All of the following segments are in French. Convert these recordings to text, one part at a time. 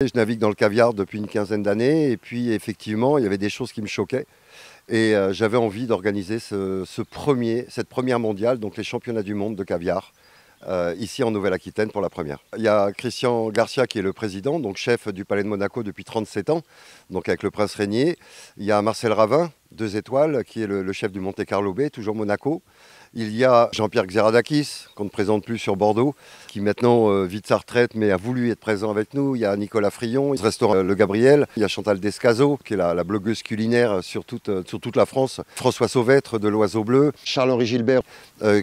Je navigue dans le caviar depuis une quinzaine d'années et puis effectivement, il y avait des choses qui me choquaient. Et j'avais envie d'organiser cette première mondiale, donc les championnats du monde de caviar, ici en Nouvelle-Aquitaine pour la première. Il y a Christian Garcia qui est le président, donc chef du Palais de Monaco depuis 37 ans, donc avec le prince Régnier. Il y a Marcel Ravin, 2 étoiles, qui est le chef du Monte Carlo Bay, toujours Monaco. Il y a Jean-Pierre Xeradakis, qu'on ne présente plus sur Bordeaux, qui maintenant vit de sa retraite mais a voulu être présent avec nous. Il y a Nicolas Frion, ce restaurant Le Gabriel. Il y a Chantal Descazeaux, qui est la blogueuse culinaire sur toute la France. François Sauvêtre de l'Oiseau Bleu. Charles-Henri Gilbert,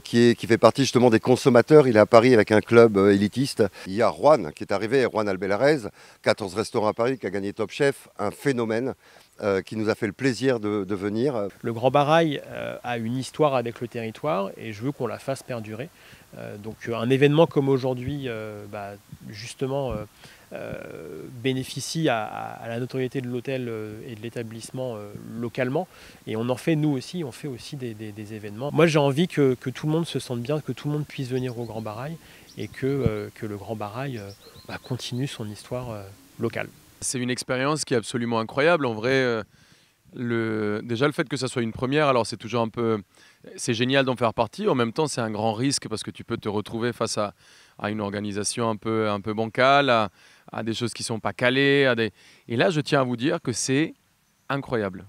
qui fait partie justement des consommateurs. Il est à Paris avec un club élitiste. Il y a Juan, qui est arrivé, Juan Albelarez, 14 restaurants à Paris, qui a gagné Top Chef, un phénomène. Qui nous a fait le plaisir de venir. Le Grand Barail a une histoire avec le territoire et je veux qu'on la fasse perdurer. Donc un événement comme aujourd'hui, justement, bénéficie à la notoriété de l'hôtel et de l'établissement localement. Et on en fait, nous aussi, on fait aussi des événements. Moi, j'ai envie que tout le monde se sente bien, que tout le monde puisse venir au Grand Barail et que le Grand Barail continue son histoire locale. C'est une expérience qui est absolument incroyable. En vrai, déjà le fait que ça soit une première, alors c'est toujours c'est génial d'en faire partie. En même temps, c'est un grand risque parce que tu peux te retrouver face à une organisation un peu bancale, à des choses qui sont pas calées. Et là, je tiens à vous dire que c'est incroyable.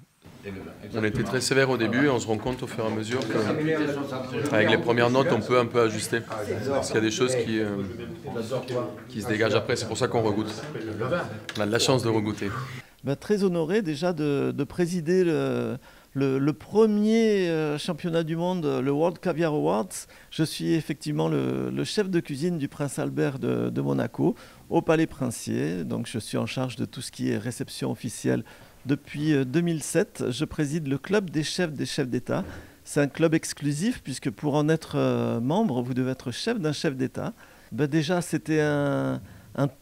On était très sévère au début et on se rend compte au fur et à mesure qu'avec les premières notes, on peut un peu ajuster. Parce qu'il y a des choses qui se dégagent après, c'est pour ça qu'on regoute. On a de la chance de regoûter. Très honoré déjà de présider le premier championnat du monde, le World Caviar Awards. Je suis effectivement le chef de cuisine du Prince Albert de Monaco au Palais Princier. Donc je suis en charge de tout ce qui est réception officielle. Depuis 2007, je préside le club des chefs d'État. C'est un club exclusif puisque pour en être membre, vous devez être chef d'un chef d'État. Déjà, c'était un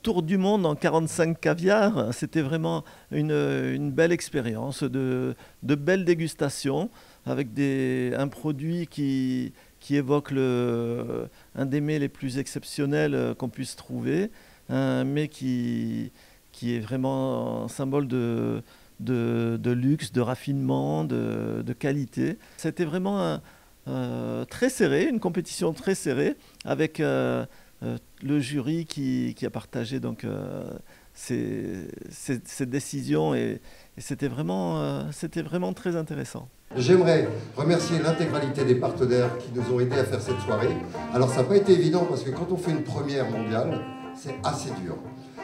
tour du monde en 45 caviars. C'était vraiment une belle expérience, de belles dégustations avec un produit qui évoque un des mets les plus exceptionnels qu'on puisse trouver, un mets qui est vraiment un symbole de luxe, de raffinement, de qualité. C'était vraiment très serré, une compétition très serrée avec le jury qui a partagé donc, ses décisions et c'était vraiment très intéressant. J'aimerais remercier l'intégralité des partenaires qui nous ont aidés à faire cette soirée. Alors ça n'a pas été évident parce que quand on fait une première mondiale, c'est assez dur.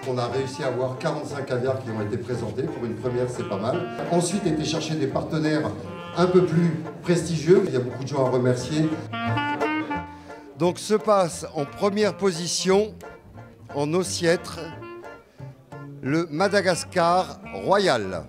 On a réussi à avoir 45 caviars qui ont été présentés. Pour une première, c'est pas mal. Ensuite, été chercher des partenaires un peu plus prestigieux. Il y a beaucoup de gens à remercier. Donc se passe en première position, en Ossiètre, le Madagascar Royal.